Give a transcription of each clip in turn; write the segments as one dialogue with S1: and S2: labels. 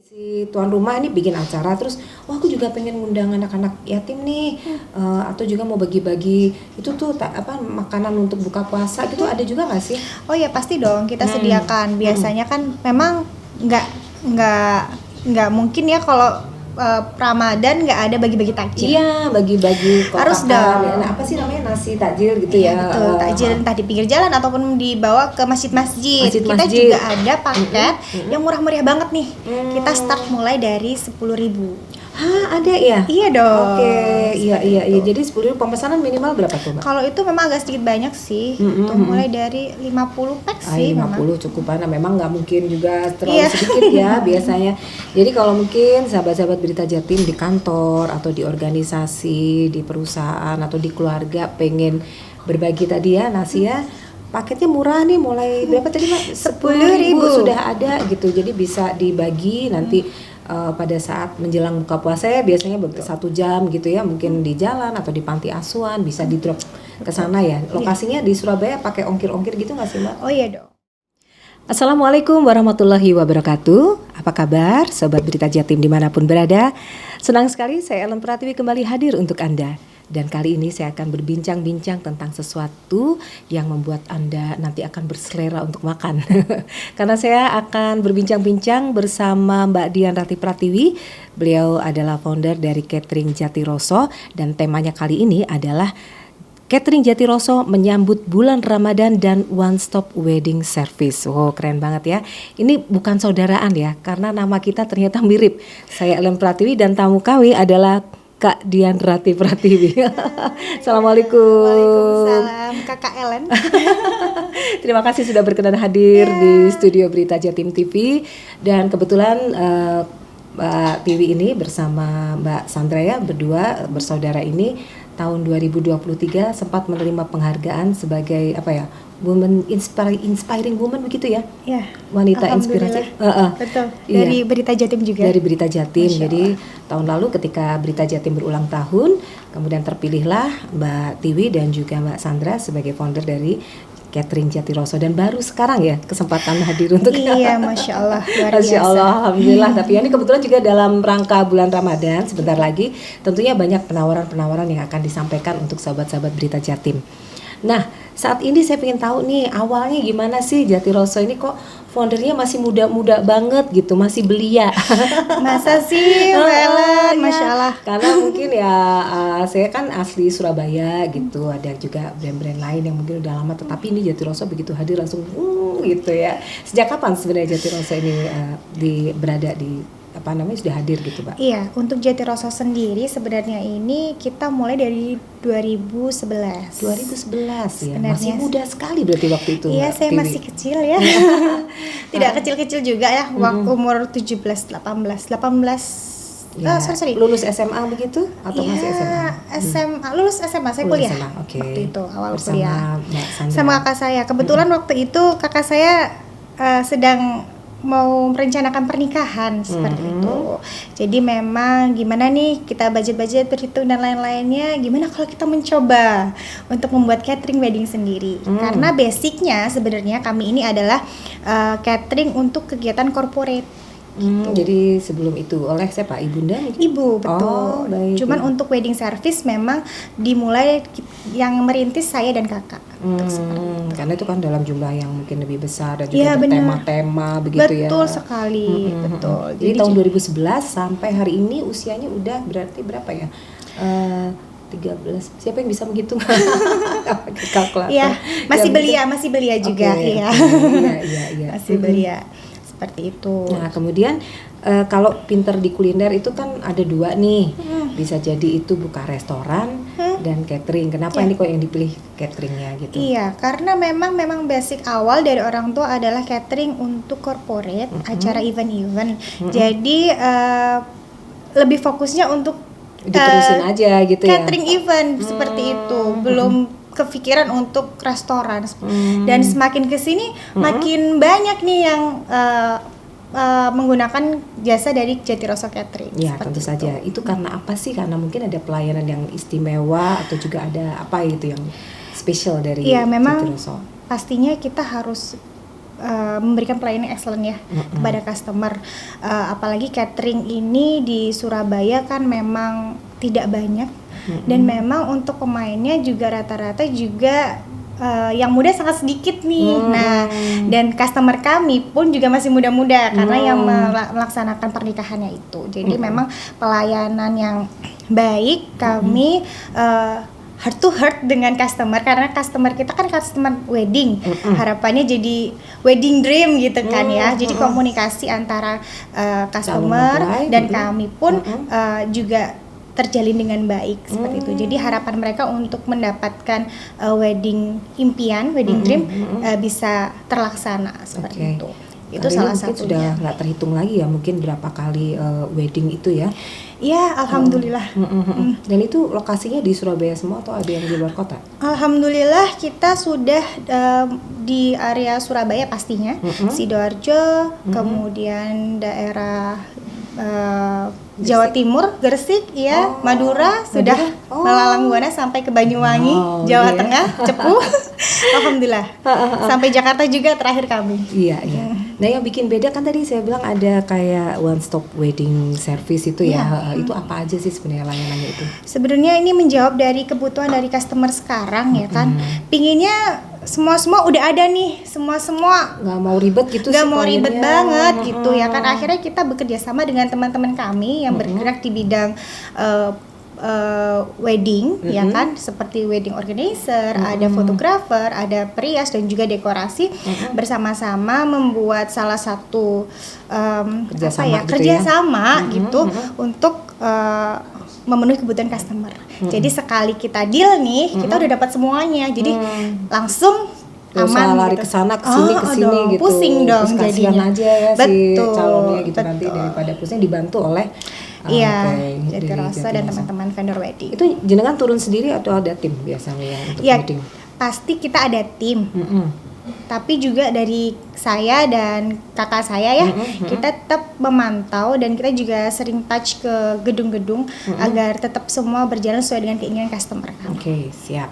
S1: Si tuan rumah ini bikin acara terus, aku juga pengen ngundang anak-anak yatim nih, atau juga mau bagi-bagi itu tuh makanan untuk buka puasa gitu, ada juga nggak sih?
S2: Oh ya pasti dong kita sediakan. Biasanya kan memang nggak nggak nggak mungkin ya kalau Ramadan nggak ada bagi-bagi takjil.
S1: Iya, bagi-bagi kotakan.
S2: Harus dong.
S1: Nah, apa sih namanya, nasi takjil gitu
S2: Iya,
S1: ya?
S2: betul. Takjil entah di pinggir jalan ataupun dibawa ke masjid-masjid. Kita
S1: Masjid-masjid.
S2: juga ada paket yang murah-meriah banget nih. Kita start mulai dari 10.000.
S1: Hah, ada ya?
S2: Iya dong.
S1: Oke, iya. Jadi 10.000 pemesanan minimal berapa tuh, Mbak?
S2: Kalau itu memang agak sedikit banyak sih. Itu mulai dari 50 pack sih
S1: 50
S2: memang.
S1: cukup, karena memang nggak mungkin juga terlalu
S2: Iya.
S1: sedikit ya biasanya. Jadi kalau mungkin sahabat-sahabat Berita Jatim di kantor atau di organisasi, di perusahaan atau di keluarga pengen berbagi tadi ya nasi ya, paketnya murah nih, mulai berapa tadi Mbak?
S2: 10.000
S1: sudah ada gitu. Jadi bisa dibagi nanti pada saat menjelang buka puasa ya, biasanya 1 jam gitu ya, mungkin di jalan atau di panti asuhan bisa di drop ke sana ya. Lokasinya di Surabaya pakai ongkir-ongkir gitu nggak sih Mbak?
S2: Oh iya dong.
S1: Assalamualaikum warahmatullahi wabarakatuh. Apa kabar Sobat Berita Jatim dimanapun berada? Senang sekali saya Ellen Pratiwi kembali hadir untuk Anda. Dan kali ini saya akan berbincang-bincang tentang sesuatu yang membuat Anda nanti akan berselera untuk makan. Karena saya akan berbincang-bincang bersama Mbak Dian Rati Pratiwi. Beliau adalah founder dari Catering Jatiroso, dan temanya kali ini adalah Catering Jatiroso menyambut bulan Ramadan dan One Stop Wedding Service. Wow, keren banget ya. Ini bukan saudaraan ya, karena nama kita ternyata mirip. Saya Ellen Pratiwi dan tamu kami adalah Kak Dian Rati Pratiwi. Assalamualaikum.
S2: Waalaikumsalam Kakak Ellen.
S1: Terima kasih sudah berkenan hadir di studio Berita Jatim TV. Dan kebetulan Mbak Tiwi ini bersama Mbak Sandra ya, berdua bersaudara ini tahun 2023 sempat menerima penghargaan sebagai Women Inspiring Woman begitu ya?
S2: Ya.
S1: Wanita inspirasi.
S2: Betul. Dari Berita Jatim juga.
S1: Dari Berita Jatim. Jadi tahun lalu ketika Berita Jatim berulang tahun, kemudian terpilihlah Mbak Tiwi dan juga Mbak Sandra sebagai founder dari Catering Jatiroso, dan baru sekarang ya kesempatan hadir untuk
S2: Iya, Masya Allah, luar biasa.
S1: Masya Allah, Alhamdulillah. Tapi ini kebetulan juga dalam rangka bulan Ramadan, sebentar lagi tentunya banyak penawaran-penawaran yang akan disampaikan untuk sahabat-sahabat Berita Jatim. Nah, saat ini saya pengen tahu nih, awalnya gimana sih Jatiroso ini kok foundernya masih muda-muda banget gitu, masih belia.
S2: Masa sih, Ellen? Masya Allah.
S1: Karena mungkin ya saya kan asli Surabaya gitu, ada juga brand-brand lain yang mungkin udah lama, tetapi ini Jatiroso begitu hadir langsung gitu ya. Sejak kapan sebenarnya Jatiroso ini berada di sudah hadir gitu, Pak?
S2: Iya, untuk Jatiroso sendiri sebenarnya ini kita mulai dari 2011.
S1: 2011 ya,
S2: Sebenarnya
S1: masih muda sekali berarti waktu itu.
S2: Iya, saya
S1: Tiwi.
S2: masih kecil ya. Tidak kecil-kecil juga ya, waktu umur 17, 18.
S1: Ya,
S2: sorry.
S1: Lulus SMA begitu atau masih SMA?
S2: SMA, lulus SMA, saya
S1: Lulus
S2: kuliah.
S1: SMA, oke.
S2: Waktu itu awal
S1: Bersama
S2: kuliah.
S1: Mbak Sandra.
S2: Sama kakak saya. Kebetulan waktu itu kakak saya sedang mau merencanakan pernikahan seperti itu. Jadi memang gimana nih kita budget berhitung dan lain-lainnya, gimana kalau kita mencoba untuk membuat catering wedding sendiri. Karena basicnya sebenarnya kami ini adalah catering untuk kegiatan corporate.
S1: Jadi sebelum itu oleh siapa? Ibunda?
S2: Ibu, betul.
S1: Oh, baik.
S2: Cuman untuk wedding service memang dimulai yang merintis saya dan kakak.
S1: Karena itu kan dalam jumlah yang mungkin lebih besar dan juga
S2: Iya,
S1: bertema-tema begitu ya.
S2: Betul sekali, betul.
S1: Jadi tahun 2011 sampai hari ini usianya udah berarti berapa ya? 13. Siapa yang bisa menghitung? Kalkulator.
S2: Iya, masih belia juga.
S1: Iya.
S2: Masih belia. Seperti itu.
S1: Nah, kemudian kalau pinter di kuliner itu kan ada dua nih. Bisa jadi itu buka restoran dan catering. Kenapa ini kok yang dipilih cateringnya gitu?
S2: Iya, karena memang basic awal dari orang tua adalah catering untuk corporate, acara event-event. Jadi lebih fokusnya untuk
S1: diterusin aja gitu ya.
S2: Catering event seperti itu. Belum kepikiran untuk restoran. Dan semakin kesini makin banyak nih yang menggunakan jasa dari Jatiroso Catering.
S1: Ya, tentu saja. Itu karena apa sih? Karena mungkin ada pelayanan yang istimewa atau juga ada apa itu yang spesial dari
S2: Iya, memang
S1: Jatiroso.
S2: pastinya kita harus memberikan pelayanan excellent ya kepada customer. Apalagi catering ini di Surabaya kan memang tidak banyak dan memang untuk pemainnya juga rata-rata juga yang muda sangat sedikit nih. Nah, dan customer kami pun juga masih muda-muda karena yang melaksanakan pernikahannya itu. Jadi memang pelayanan yang baik, kami heart to heart dengan customer karena customer kita kan customer wedding. Harapannya jadi wedding dream gitu kan ya. Jadi komunikasi antara customer dan kami pun juga terjalin dengan baik seperti itu. Jadi harapan mereka untuk mendapatkan wedding impian, wedding dream bisa terlaksana seperti itu. Itu salah
S1: mungkin
S2: satunya.
S1: sudah nggak terhitung lagi ya, mungkin berapa kali wedding itu ya.
S2: Iya, alhamdulillah.
S1: Dan itu lokasinya di Surabaya semua atau ada yang di luar kota?
S2: Alhamdulillah kita sudah di area Surabaya pastinya, Sidoarjo, kemudian daerah Jawa Timur, Gresik, ya, Madura, sudah melalang buana sampai ke Banyuwangi, Jawa Tengah, Cepu. Alhamdulillah. Sampai Jakarta juga terakhir kami.
S1: Iya. Nah, yang bikin beda kan tadi saya bilang ada kayak one stop wedding service itu ya. Itu apa aja sih sebenarnya layanannya itu?
S2: Sebenarnya ini menjawab dari kebutuhan dari customer sekarang ya kan. Pinginnya semua udah ada nih, semua
S1: nggak mau ribet gitu,
S2: nggak mau
S1: kliennya.
S2: ribet banget gitu ya kan. Akhirnya kita bekerja sama dengan teman-teman kami yang bergerak di bidang wedding ya kan, seperti wedding organizer, ada fotografer, ada perias dan juga dekorasi, bersama-sama membuat salah satu kerjasama gitu untuk memenuhi kebutuhan customer. Jadi sekali kita deal nih, kita udah dapat semuanya. Jadi langsung aman
S1: lari
S2: gitu.
S1: ke sana ke sini gitu.
S2: Pusing dong
S1: terus kasihan
S2: jadinya.
S1: aja ya si
S2: Betul,
S1: calonnya gitu, nanti
S2: betul.
S1: daripada pusing dibantu oleh
S2: Jatirosa dan teman-teman vendor wedding.
S1: Itu jenengan turun sendiri atau ada tim biasanya yang untuk
S2: Ya,
S1: wedding?
S2: pasti kita ada tim. Tapi juga dari saya dan kakak saya ya, kita tetap memantau dan kita juga sering touch ke gedung-gedung agar tetap semua berjalan sesuai dengan keinginan customer.
S1: Oke, siap.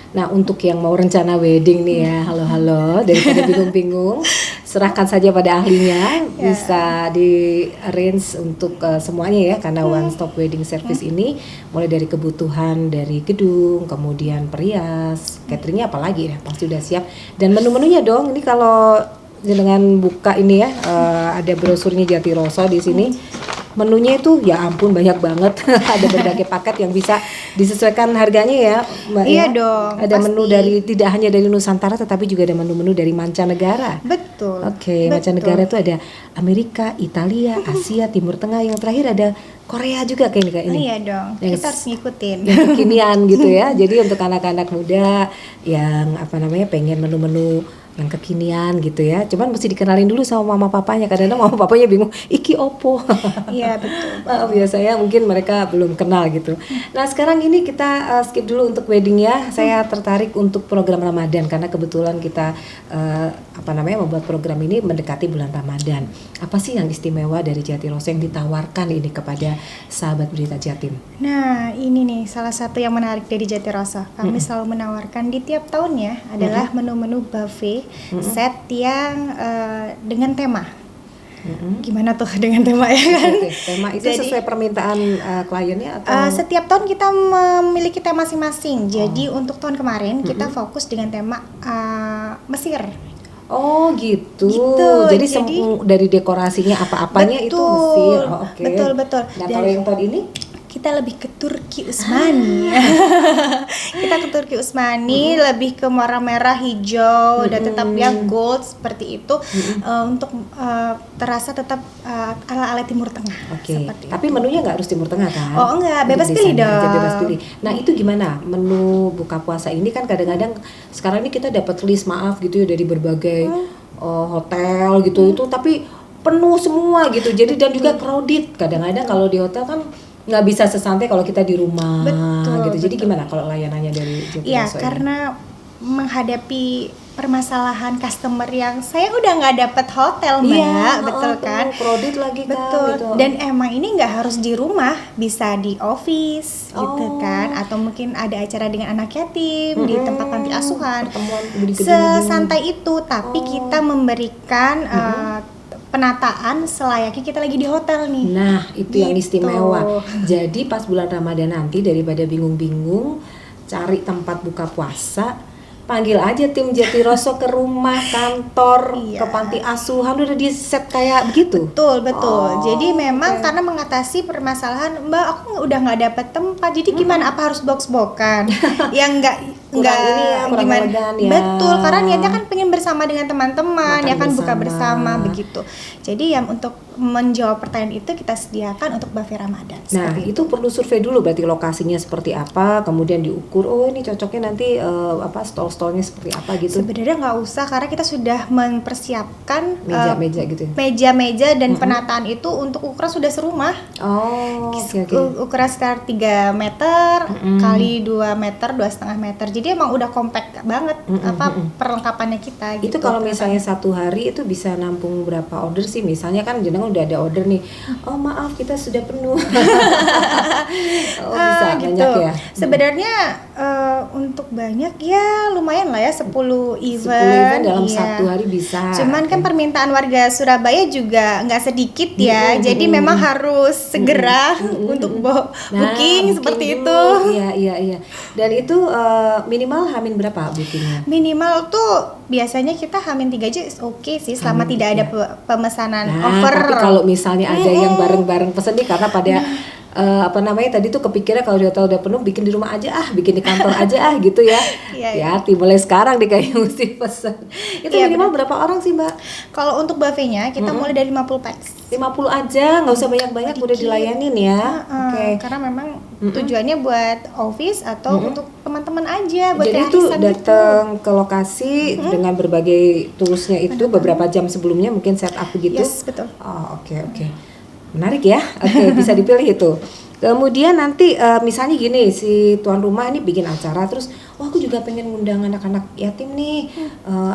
S1: Nah, untuk yang mau rencana wedding nih ya, halo, daripada bingung-bingung, serahkan saja pada ahlinya, bisa di arrange untuk semuanya ya, karena one stop wedding service ini mulai dari kebutuhan dari gedung, kemudian perias, cateringnya apalagi ya, pasti udah siap. Dan menu-menunya dong, ini kalau dengan buka ini ya, ada brosurnya Jatirosa di sini. Menunya itu ya ampun banyak banget. Ada berbagai paket yang bisa disesuaikan harganya ya, Mbak.
S2: Iya
S1: ya?
S2: dong,
S1: Ada
S2: pasti.
S1: menu dari tidak hanya dari Nusantara tetapi juga ada menu-menu dari mancanegara.
S2: Betul.
S1: Oke, mancanegara itu ada Amerika, Italia, Asia, Timur Tengah, yang terakhir ada Korea juga kayak ini.
S2: Iya dong,
S1: Yang
S2: kita harus ngikutin.
S1: Yang kekinian gitu ya. Jadi untuk anak-anak muda yang pengen menu-menu yang kekinian gitu ya. Cuman mesti dikenalin dulu sama mama papanya. Kadang-kadang mama papanya bingung, iki opo.
S2: Iya, betul.
S1: Biasanya mungkin mereka belum kenal gitu. Nah, sekarang ini kita skip dulu untuk wedding ya. Saya tertarik untuk program Ramadan karena kebetulan kita membuat program ini mendekati bulan Ramadan. Apa sih yang istimewa dari Jatirosa yang ditawarkan ini kepada sahabat berita Jatim?
S2: Nah, ini nih salah satu yang menarik dari Jatirosa. Kami selalu menawarkan di tiap tahunnya adalah menu-menu buffet set yang dengan tema. Gimana tuh dengan tema ya kan?
S1: Tema itu sesuai permintaan kliennya atau?
S2: Setiap tahun kita memiliki tema masing-masing. Jadi untuk tahun kemarin kita fokus dengan tema Mesir.
S1: Oh gitu. Jadi dari dekorasinya apa-apanya itu Mesir. Oh, okay.
S2: Betul.
S1: Nah, kalau yang tahun ini
S2: kita lebih ke Turki Utsmani. Kita ke Turki Utsmani, lebih ke warna merah, hijau, dan tetap ya gold seperti itu, untuk terasa tetap ala-ala Timur Tengah.
S1: Oke. Tapi menunya nggak harus Timur Tengah kan?
S2: Oh enggak, bebas pilih dong.
S1: Bebas pilih. Nah itu gimana? Menu buka puasa ini kan kadang-kadang sekarang ini kita dapat list gitu ya dari berbagai hotel gitu itu, tapi penuh semua gitu. Jadi dan juga crowded. Kadang-kadang kalau di hotel kan nggak bisa sesantai kalau kita di rumah gitu. Jadi gimana kalau layanannya dari Jatirosa?
S2: Iya, karena menghadapi permasalahan customer yang saya udah nggak dapet hotel Mbak, betul kan?
S1: Kredit lagi kan
S2: Betul.
S1: gitu.
S2: Dan emang ini nggak harus di rumah, bisa di office gitu
S1: Oh.
S2: kan, atau mungkin ada acara dengan anak yatim di tempat panti asuhan.
S1: Pertemuan di gedung-gedung.
S2: Sesantai itu, tapi kita memberikan penataan selayaknya kita lagi di hotel nih.
S1: Nah, itu yang
S2: Gitu.
S1: istimewa. Jadi pas bulan Ramadan nanti daripada bingung-bingung cari tempat buka puasa, panggil aja tim Jatiroso ke rumah, kantor,
S2: Iya.
S1: ke panti asuhan, udah di set kayak begitu.
S2: Betul.
S1: Oh,
S2: Jadi memang
S1: oke.
S2: karena mengatasi permasalahan, Mbak, aku udah nggak dapet tempat. Jadi gimana? Apa harus box-boxan? Yang
S1: Kurang ini ya, kurang
S2: gimana?
S1: elegan ya.
S2: Betul, karena niatnya kan pengen bersama dengan teman-teman,
S1: Makan
S2: ya kan buka
S1: bersama.
S2: bersama begitu. Jadi yang untuk menjawab pertanyaan itu kita sediakan untuk buffet Ramadan.
S1: Nah,
S2: seperti
S1: itu perlu survei dulu berarti lokasinya seperti apa, kemudian diukur, oh ini cocoknya nanti stall-stallnya seperti apa gitu.
S2: Sebenarnya nggak usah karena kita sudah mempersiapkan
S1: Meja-meja gitu ya.
S2: meja-meja dan penataan itu untuk ukuran sudah serumah.
S1: Oh, oke.
S2: Ukuran sekitar 3 meter kali 2 meter, 2,5 meter. Jadi emang udah compact banget perlengkapannya kita gitu.
S1: Itu kalau misalnya satu hari itu bisa nampung berapa order sih? Misalnya kan jenengan udah ada order nih. Oh maaf kita sudah penuh. Oh bisa banyak ya.
S2: Sebenarnya untuk banyak ya lumayan lah ya 10 event.
S1: 10 event dalam
S2: iya.
S1: satu hari bisa.
S2: Cuman kan permintaan warga Surabaya juga nggak sedikit ya. Jadi memang harus segera untuk booking seperti
S1: dulu.
S2: itu.
S1: Iya. Dan itu minimal hamin berapa bookingnya?
S2: Minimal tuh biasanya kita hamin 3 aja oke sih selama
S1: Hamin
S2: tidak ada
S1: 3.
S2: pemesanan
S1: Nah,
S2: over.
S1: tapi kalau misalnya ada yang bareng-bareng pesen nih karena pada tadi tuh kepikirnya kalau di hotel udah penuh bikin di rumah aja bikin di kantor aja gitu ya.
S2: Iya.
S1: Ya, mulai sekarang nih kayaknya mesti pesen. Itu
S2: Iya,
S1: minimal berapa orang sih, Mbak?
S2: Kalau untuk buffetnya kita mulai dari 50 pax.
S1: 50 aja, nggak usah banyak-banyak udah dilayanin ya. Oke.
S2: Karena memang tujuannya buat office atau untuk teman-teman aja buat
S1: Jadi itu
S2: gratisan
S1: datang ke lokasi dengan berbagai toolsnya itu beberapa jam sebelumnya mungkin set up begitu.
S2: Yes, betul.
S1: Oh, oke. Menarik ya. Oke, bisa dipilih itu. Kemudian nanti misalnya gini, si tuan rumah ini bikin acara terus, aku juga pengen ngundang anak-anak yatim nih,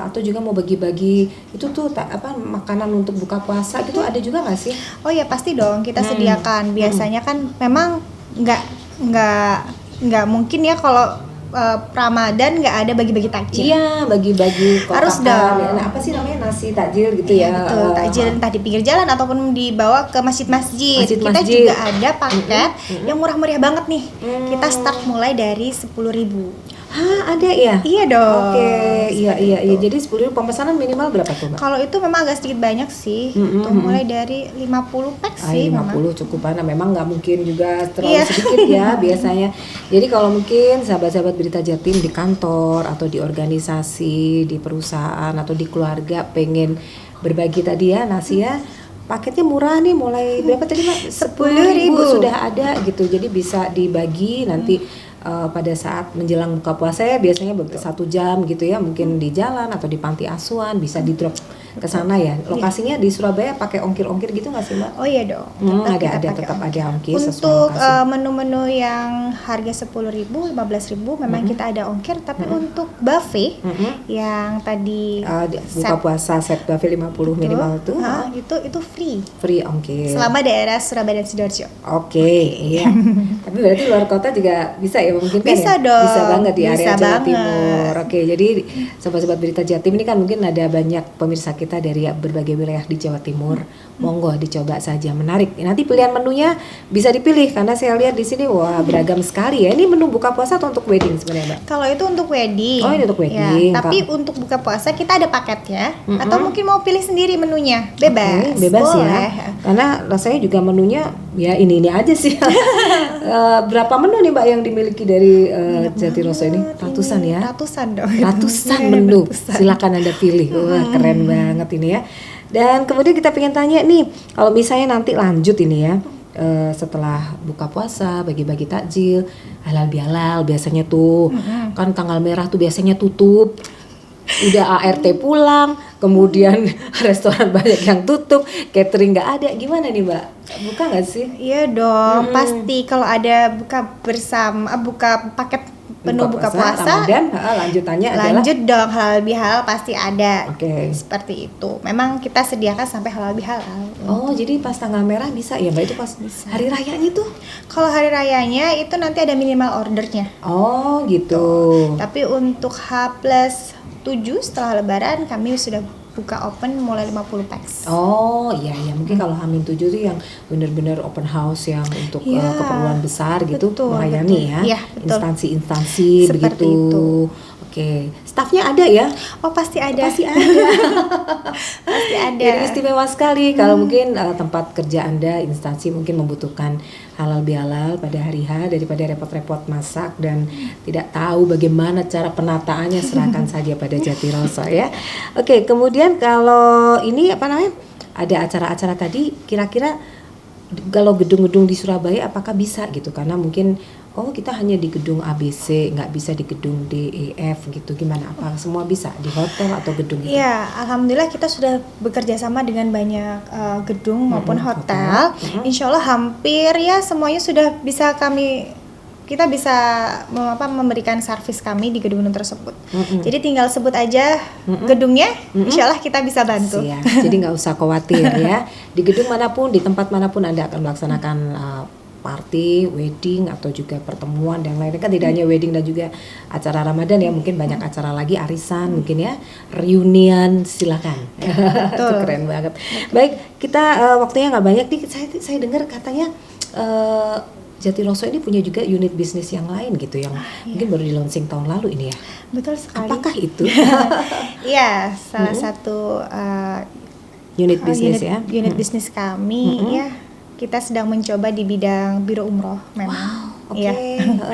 S1: atau juga mau bagi-bagi itu tuh makanan untuk buka puasa gitu ada juga nggak sih?
S2: Oh ya pasti dong kita sediakan. Biasanya kan memang nggak mungkin ya kalau Ramadan nggak ada bagi-bagi takjil.
S1: Iya, bagi-bagi kotakan.
S2: Harus dong.
S1: Nah, apa sih namanya nasi takjil gitu
S2: Iya,
S1: ya?
S2: betul. Takjil entah di pinggir jalan ataupun dibawa ke masjid-masjid. Kita
S1: Masjid-masjid.
S2: juga ada paket yang murah-murah banget nih. Kita start mulai dari 10.000.
S1: Hah, ada ya?
S2: Iya dong.
S1: Oke, iya. Jadi 10.000 pemesanan minimal berapa tuh, Mbak?
S2: Kalau itu memang agak sedikit banyak sih. Itu mulai dari 50 pack sih
S1: 50
S2: memang.
S1: cukupan. Nah, memang nggak mungkin juga terlalu
S2: Iya.
S1: sedikit ya biasanya. Jadi kalau mungkin sahabat-sahabat Berita Jatim di kantor atau di organisasi, di perusahaan atau di keluarga pengen berbagi tadi ya nasi ya, paketnya murah nih mulai berapa tadi Mbak?
S2: 10.000
S1: sudah ada gitu. Jadi bisa dibagi nanti pada saat menjelang buka puasa ya biasanya 1 jam gitu ya mungkin di jalan atau di panti asuhan bisa di drop ke sana ya. Lokasinya di Surabaya pakai ongkir-ongkir gitu nggak sih Mbak?
S2: Oh iya dong.
S1: Tetap ada ongkir sesuai
S2: Untuk
S1: lokasi.
S2: menu-menu yang harga 10.000, 15.000 memang kita ada ongkir, tapi untuk buffet yang tadi
S1: Buka puasa set buffet 50 minimal tuh
S2: itu
S1: free ongkir.
S2: selama daerah Surabaya dan Sidoarjo.
S1: Oke, iya. Tapi berarti luar kota juga bisa ya memungkinkan
S2: Bisa
S1: ya?
S2: dong.
S1: Bisa banget di area
S2: Bisa
S1: Jawa
S2: banget.
S1: Timur. Oke, jadi sobat-sobat Berita Jatim ini kan mungkin ada banyak pemirsa kita dari berbagai wilayah di Jawa Timur. Monggo dicoba saja, menarik. Nanti pilihan menunya bisa dipilih karena saya lihat di sini wah beragam sekali ya. Ini menu buka puasa atau untuk wedding sebenarnya, Mbak?
S2: Kalau itu untuk wedding.
S1: Oh, ini untuk wedding.
S2: Ya, tapi untuk buka puasa kita ada paketnya. Atau mungkin mau pilih sendiri menunya, bebas.
S1: Oke, bebas
S2: boleh.
S1: ya. Karena rasanya juga menunya ya ini aja sih. Berapa menu nih Mbak yang dimiliki dari Jatiroso ini? Ratusan ya?
S2: Ratusan dong.
S1: Ratusan menu. Silakan Anda pilih. Wah, keren banget ini ya. Dan kemudian kita pengen tanya nih, kalau misalnya nanti lanjut ini ya, setelah buka puasa, bagi-bagi takjil, halal bihalal biasanya tuh, kan tanggal merah tuh biasanya tutup. Udah ART pulang, kemudian restoran banyak yang tutup, catering nggak ada, gimana nih Mbak? Buka nggak sih?
S2: Iya dong, pasti kalau ada buka bersama, buka paket menu buka puasa,
S1: Ramadan, lanjutannya adalah
S2: lanjut dong halal bihalal pasti ada.
S1: Oke.
S2: Seperti itu. Memang kita sediakan sampai halal bihalal.
S1: Oh, jadi pas tanggal merah bisa ya Mbak, itu pas hari rayanya tuh?
S2: Kalau hari rayanya itu nanti ada minimal ordernya.
S1: Oh gitu.
S2: Tapi untuk H+7 setelah lebaran kami sudah buka open mulai 50 packs.
S1: Oh iya ya, mungkin kalau H-7 tuh yang benar-benar open house yang untuk
S2: Iya,
S1: keperluan besar gitu
S2: betul,
S1: melayani
S2: betul.
S1: ya,
S2: Iya, betul.
S1: instansi-instansi
S2: Seperti
S1: begitu.
S2: itu.
S1: Oke, stafnya ada ya?
S2: Oh pasti ada.
S1: Pasti ada.
S2: Pasti ada.
S1: Jadi istimewa sekali kalau mungkin tempat kerja Anda, instansi mungkin membutuhkan halal bihalal pada hari H daripada repot-repot masak dan tidak tahu bagaimana cara penataannya, serahkan saja pada Jatiroso ya. Oke, kemudian kalau ini apa namanya? Ada acara-acara tadi kira-kira kalau gedung-gedung di Surabaya apakah bisa gitu, karena mungkin kita hanya di gedung ABC, nggak bisa di gedung D, E, F gitu, gimana? Apa semua bisa di hotel atau gedung itu?
S2: Iya, alhamdulillah kita sudah bekerja sama dengan banyak gedung maupun hotel. Insya Allah hampir ya semuanya sudah bisa kita bisa memberikan servis kami di gedung-gedung tersebut. Jadi tinggal sebut aja gedungnya, insya Allah kita bisa bantu.
S1: Siap. Jadi nggak usah khawatir ya. Di gedung manapun, di tempat manapun Anda akan melaksanakan party, wedding atau juga pertemuan dan lainnya, kan tidak hanya wedding dan juga acara Ramadan ya, mungkin banyak acara lagi, arisan mungkin ya, reunian, silakan. Itu keren banget. Baik, kita waktunya nggak banyak nih. Saya dengar katanya Jatiroso ini punya juga unit bisnis yang lain gitu, yang mungkin baru di launching tahun lalu ini ya.
S2: Betul sekali.
S1: Apakah itu?
S2: Iya, salah satu
S1: unit bisnis ya.
S2: Unit bisnis kami ya. Kita sedang mencoba di bidang biro umroh memang.
S1: Wow, oke.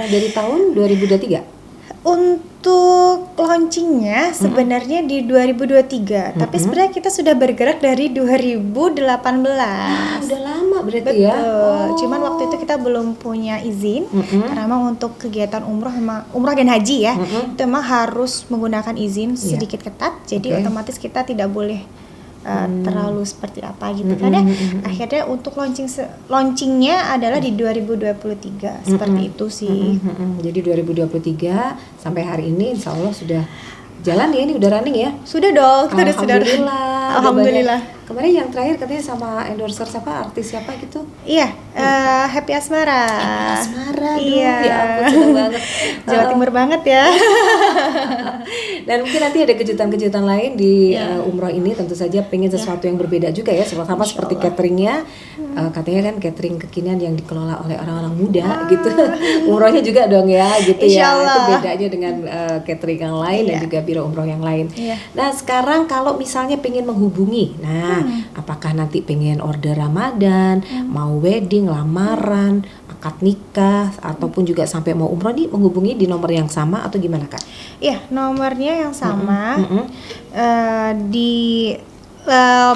S1: Dari tahun 2023?
S2: Untuk launchingnya sebenarnya di 2023, tapi sebenarnya kita sudah bergerak dari 2018.
S1: Udah lama berarti
S2: Betul.
S1: ya.
S2: Cuman waktu itu kita belum punya izin karena memang untuk kegiatan umroh dan haji ya, itu memang harus menggunakan izin sedikit ketat. Jadi otomatis kita tidak boleh terlalu seperti apa gitu. Karena akhirnya untuk launchingnya adalah di 2023 seperti itu sih.
S1: Jadi 2023 sampai hari ini insya Allah sudah jalan ya, ini udah running ya?
S2: Sudah dong, kita sudah
S1: Alhamdulillah. Kemarin yang terakhir katanya sama endorser siapa, artis siapa gitu?
S2: Iya, Happy Asmara.
S1: Happy Asmara,
S2: iya.
S1: Ya ampun, seneng banget.
S2: Jawa Timur banget ya.
S1: Dan mungkin nanti ada kejutan-kejutan lain di umroh ini, tentu saja pengen sesuatu yang berbeda juga ya, sama seperti cateringnya. Katanya kan catering kekinian yang dikelola oleh orang-orang muda gitu. Umrohnya juga dong ya gitu ya. Itu bedanya dengan catering yang lain dan juga biro umroh yang lain. Nah sekarang kalau misalnya pengen menghubungi, apakah nanti pengen order Ramadan, mau wedding, lamaran, akad nikah, ataupun juga sampai mau umroh nih, menghubungi di nomor yang sama atau gimana Kak?
S2: Iya, nomornya yang sama.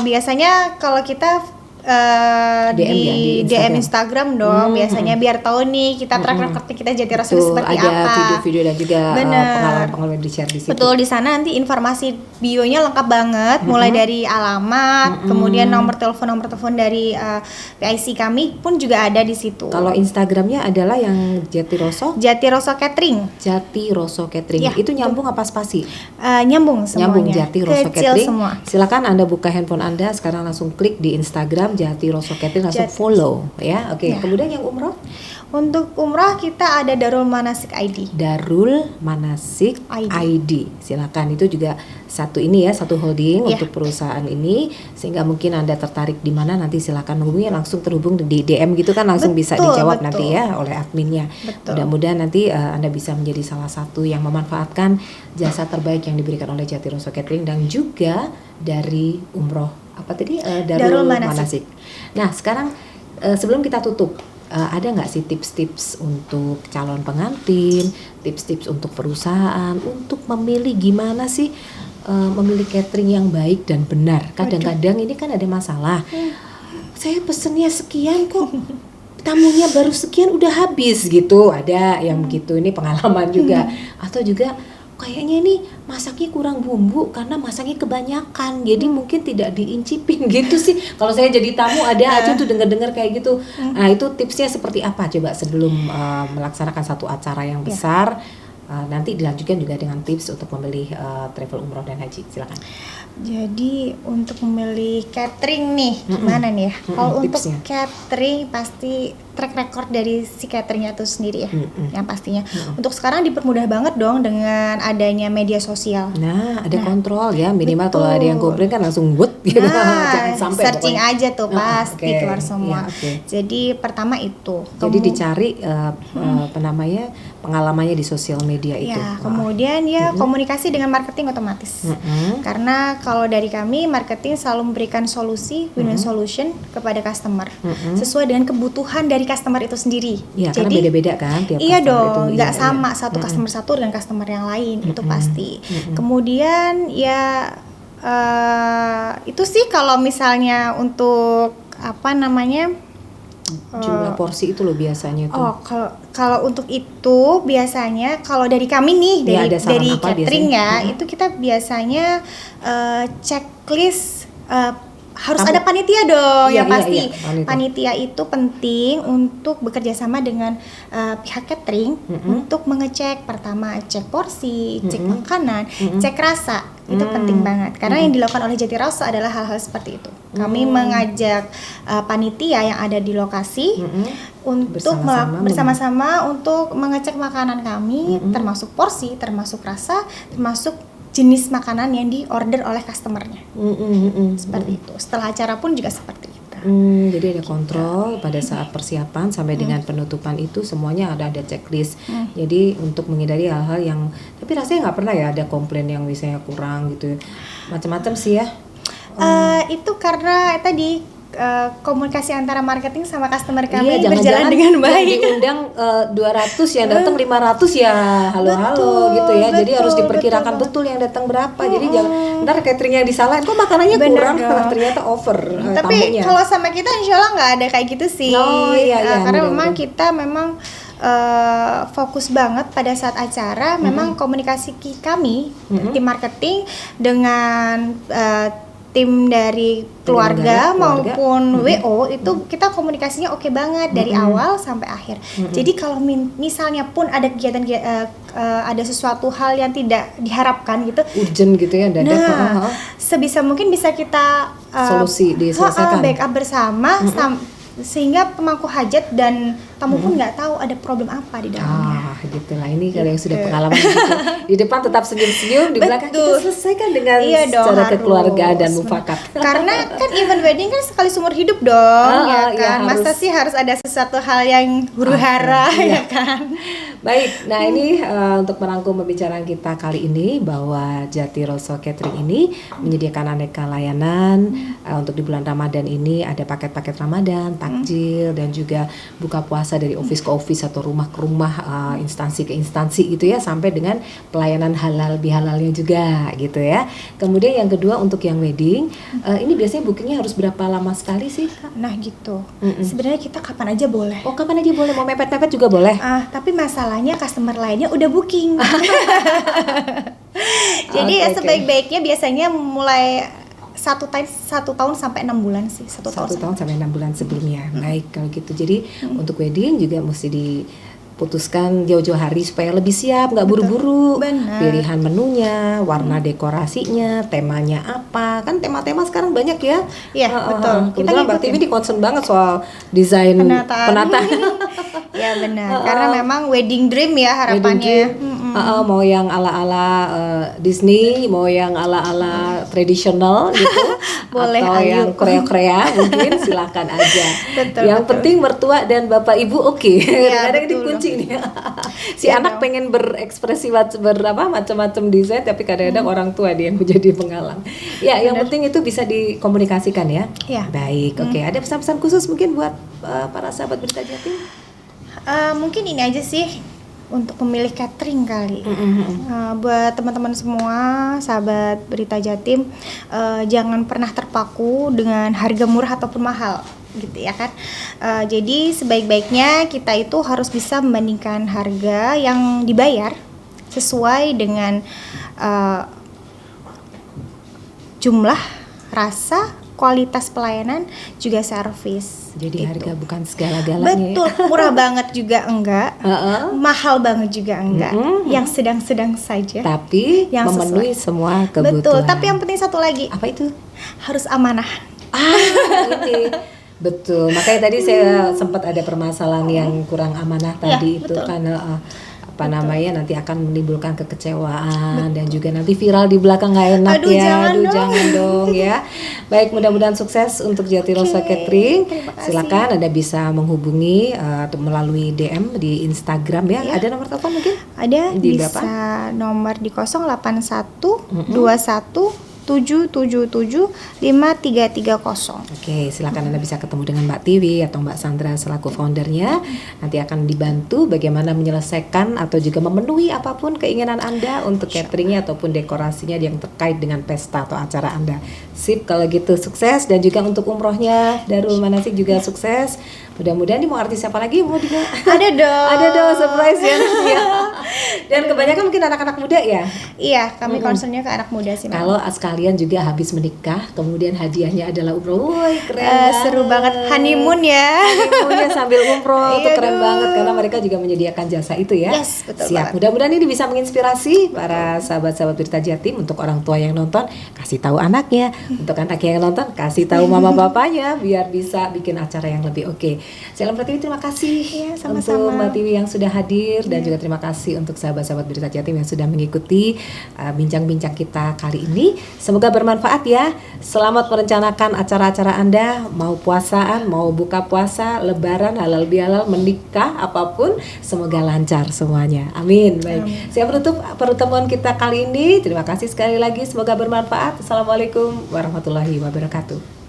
S2: Biasanya kalau kita di DM Instagram dong, biasanya biar tahu nih kita track record kita Jatiroso seperti
S1: ada
S2: apa.
S1: Ada video-video dan juga pengalaman-pengalaman di share di situ.
S2: Betul, di sana nanti informasi bionya lengkap banget, mulai dari alamat, kemudian nomor telepon dari PIC kami pun juga ada di situ.
S1: Kalau Instagramnya adalah yang Jatiroso
S2: Catering.
S1: Jatiroso Catering. Itu nyambung apa spasi?
S2: Nyambung semuanya.
S1: Nyambung Jatiroso Catering.
S2: Semua.
S1: Silakan Anda buka handphone Anda sekarang, langsung klik di Instagram Jatiroso Catering, langsung follow ya. Oke. Kemudian yang umroh?
S2: Untuk umrah kita ada Darul Manasik ID.
S1: Darul Manasik ID. Silakan, itu juga satu holding untuk perusahaan ini, sehingga mungkin Anda tertarik di mana, nanti silakan hubungi, langsung terhubung di DM gitu kan, langsung bisa dijawab nanti ya oleh adminnya. Mudah-mudahan nanti Anda bisa menjadi salah satu yang memanfaatkan jasa terbaik yang diberikan oleh Jatiroso Catering dan juga dari umroh Darul Manasik. Nah sekarang sebelum kita tutup, ada nggak sih tips-tips untuk calon pengantin, tips-tips untuk perusahaan untuk memilih gimana sih memilih catering yang baik dan benar? Kadang-kadang ini kan ada masalah. Saya pesennya sekian kok tamunya baru sekian udah habis gitu. Ada yang begitu, ini pengalaman juga. Atau juga kayaknya ini masaknya kurang bumbu karena masaknya kebanyakan, jadi mungkin tidak diincipin gitu sih. Kalau saya jadi tamu ada aja tuh dengar-dengar kayak gitu. Nah itu tipsnya seperti apa coba sebelum melaksanakan satu acara yang besar, nanti dilanjutkan juga dengan tips untuk memilih travel umroh dan haji. Silakan.
S2: Jadi untuk memilih catering nih, gimana nih ya? Kalau untuk
S1: tipsnya.
S2: catering pasti track record dari si cateringnya itu sendiri ya, yang pastinya. Untuk sekarang dipermudah banget dong dengan adanya media sosial.
S1: Nah, ada kontrol ya, minimal kalau ada yang komplain kan langsung but gitu. Jangan sampai
S2: searching
S1: pokoknya.
S2: aja tuh pasti
S1: Oke.
S2: keluar semua.
S1: Ya, oke.
S2: Jadi pertama itu.
S1: Jadi dicari apa namanya pengalamannya di sosial media itu.
S2: Ya, kemudian ya komunikasi dengan marketing otomatis. Karena kalau dari kami marketing selalu memberikan solusi win-win solution kepada customer sesuai dengan kebutuhan dari customer itu sendiri.
S1: Iya, karena beda-beda kan tiap
S2: iya
S1: customer
S2: dong,
S1: itu.
S2: nggak
S1: Iya,
S2: sama
S1: iya.
S2: satu customer satu dengan customer yang lain itu pasti. Kemudian ya itu sih kalau misalnya untuk apa namanya
S1: Jumlah porsi itu loh biasanya tuh.
S2: Oh, kalau untuk itu biasanya kalau dari kami nih
S1: Ya, ada saran
S2: dari
S1: apa
S2: catering
S1: biasanya?
S2: ya, itu kita biasanya checklist harus ada panitia dong,
S1: Iya,
S2: ya pasti.
S1: iya,
S2: Panitia itu penting untuk bekerja sama dengan pihak catering untuk mengecek pertama cek porsi, cek makanan, cek rasa. Itu penting banget karena yang dilakukan oleh Jati Rasa adalah hal-hal seperti itu. Kami mengajak panitia yang ada di lokasi untuk bersama-sama untuk mengecek makanan kami, termasuk porsi, termasuk rasa, termasuk jenis makanan yang diorder oleh customernya. Seperti itu. Setelah acara pun juga seperti itu.
S1: Jadi ada kontrol pada saat persiapan sampai dengan penutupan itu semuanya ada checklist. Jadi untuk menghindari hal-hal yang tapi rasanya nggak pernah ya ada komplain yang misalnya kurang gitu. Macam-macam sih ya.
S2: Itu karena tadi komunikasi antara marketing sama customer kami
S1: Iya,
S2: berjalan dengan baik.
S1: Diundang 200 yang datang 500 ya halo-halo gitu ya. Jadi harus diperkirakan betul yang datang berapa. Jadi jangan ntar catering yang disalahin kok makanannya kurang ternyata over
S2: Tapi
S1: tamunya.
S2: kalau sama kita insya Allah nggak ada kayak gitu sih. Karena memang kita memang fokus banget pada saat acara. Memang komunikasi kami tim marketing dengan tim dari keluarga maupun WO itu kita komunikasinya oke banget dari awal sampai akhir. Jadi kalau misalnya pun ada kegiatan ada sesuatu hal yang tidak diharapkan gitu,
S1: urgent gitu ya dadak.
S2: sebisa mungkin bisa kita
S1: solusi diselesaikan.
S2: Backup bersama sehingga pemangku hajat dan tamu pun nggak tahu ada problem apa di dalamnya.
S1: Gitulah ini kalau yang sudah pengalaman gitu. Di depan tetap senyum-senyum, di belakang kita selesaikan dengan secara kekeluargaan dan mufakat.
S2: Karena kan event wedding kan sekali seumur hidup dong, ya kan. Masa sih harus ada sesuatu hal yang huru-hara, ya kan.
S1: Baik, nah ini untuk merangkum pembicaraan kita kali ini bahwa Jati Rasa Catering ini menyediakan aneka layanan untuk di bulan Ramadan ini ada paket-paket Ramadan, takjil dan juga buka puasa dari office ke office atau rumah ke rumah, instansi ke instansi gitu ya, sampai dengan pelayanan halal bihalalnya juga gitu ya. Kemudian yang kedua untuk yang wedding, ini biasanya bookingnya harus berapa lama sekali sih, Kak?
S2: Nah gitu. Sebenarnya kita kapan aja boleh.
S1: Oh, kapan aja boleh, mau mepet-mepet juga boleh.
S2: Tapi masalahnya customer lainnya udah booking. Jadi sebaik-baiknya biasanya mulai satu tahun sampai 6 bulan sih. Satu tahun
S1: sampai 6 bulan sebelumnya. Baik kalau gitu. Jadi untuk wedding juga mesti diputuskan jauh-jauh hari supaya lebih siap, nggak buru-buru. Pilihan menunya, warna dekorasinya, temanya apa, kan tema-tema sekarang banyak ya.
S2: Iya betul.
S1: Kita Mbak Tiwi di concern banget soal desain penataan.
S2: Ya benar. Karena memang wedding dream ya harapannya.
S1: Mau yang ala-ala Disney, mau yang ala-ala tradisional gitu,
S2: boleh,
S1: atau yang Korea-Korea mungkin silakan aja. Yang penting mertua dan bapak ibu oke. Kadang-kadang ini kunci nih. Si anak pengen berekspresi macam-macam desain, tapi kadang-kadang orang tua dia yang menjadi penghalang. Ya, yang penting itu bisa dikomunikasikan ya. Baik, oke. Ada pesan-pesan khusus mungkin buat para sahabat Berita Jatim?
S2: Mungkin ini aja sih untuk memilih catering kali. Buat teman-teman semua sahabat Berita Jatim, jangan pernah terpaku dengan harga murah ataupun mahal gitu ya kan. Jadi sebaik-baiknya kita itu harus bisa membandingkan harga yang dibayar sesuai dengan jumlah, rasa, kualitas pelayanan juga servis.
S1: Jadi
S2: gitu.
S1: harga bukan segala-galanya.
S2: Betul, murah banget juga enggak, mahal banget juga enggak, yang sedang-sedang saja.
S1: Tapi
S2: Yang
S1: memenuhi semua kebutuhan.
S2: Betul, tapi yang penting satu lagi,
S1: apa itu?
S2: harus amanah.
S1: Ini betul. Makanya tadi saya sempat ada permasalahan yang kurang amanah tadi itu
S2: betul.
S1: karena apa namanya nanti akan menimbulkan kekecewaan dan juga nanti viral di belakang nggak enak.
S2: Aduh,
S1: ya.
S2: jangan dong.
S1: Jangan dong ya. Baik, mudah-mudahan sukses untuk Jatirosa Catering.
S2: terima kasih.
S1: Silakan Anda bisa menghubungi atau melalui DM di Instagram ya. Ada nomor telepon mungkin?
S2: Ada
S1: Di
S2: bisa
S1: berapa?
S2: nomor di 081 21 777 5330.
S1: Oke, silakan Anda bisa ketemu dengan Mbak Tiwi atau Mbak Sandra selaku foundernya. Nanti akan dibantu bagaimana menyelesaikan atau juga memenuhi apapun keinginan Anda untuk cateringnya ataupun dekorasinya yang terkait dengan pesta atau acara Anda. Sip, kalau gitu sukses, dan juga untuk umrohnya Darul Manasik juga sukses. Mudah-mudahan nih mau artis siapa lagi mau juga
S2: Ada dong.
S1: ada dong surprise ya nanti ya. Dan kebanyakan mungkin anak-anak muda ya.
S2: Iya, kami concernnya ke anak muda sih.
S1: Kalau sekalian juga habis menikah, kemudian hadiahnya adalah umroh, woi keren
S2: Seru banget honeymoon ya.
S1: Honeymoonnya sambil umroh, itu
S2: Iya
S1: keren
S2: dong.
S1: banget karena mereka juga menyediakan jasa itu ya.
S2: Yes, betul
S1: Siap.
S2: banget.
S1: Mudah-mudahan ini bisa menginspirasi para sahabat-sahabat Berita Jatim. Untuk orang tua yang nonton, kasih tahu anaknya. Untuk anak yang nonton, kasih tahu mama bapaknya biar bisa bikin acara yang lebih oke. Saya Mbak Tiwi, terima kasih
S2: Iya,
S1: untuk
S2: sama-sama.
S1: Mbak Tiwi yang sudah hadir dan juga terima kasih untuk sahabat-sahabat Berita Jatim yang sudah mengikuti bincang-bincang kita kali ini. Semoga bermanfaat ya. Selamat merencanakan acara-acara Anda, mau puasaan, mau buka puasa, lebaran, halal bihalal, menikah, apapun, semoga lancar semuanya. Amin. Baik. Saya menutup pertemuan kita kali ini. Terima kasih sekali lagi, semoga bermanfaat. Assalamualaikum warahmatullahi wabarakatuh.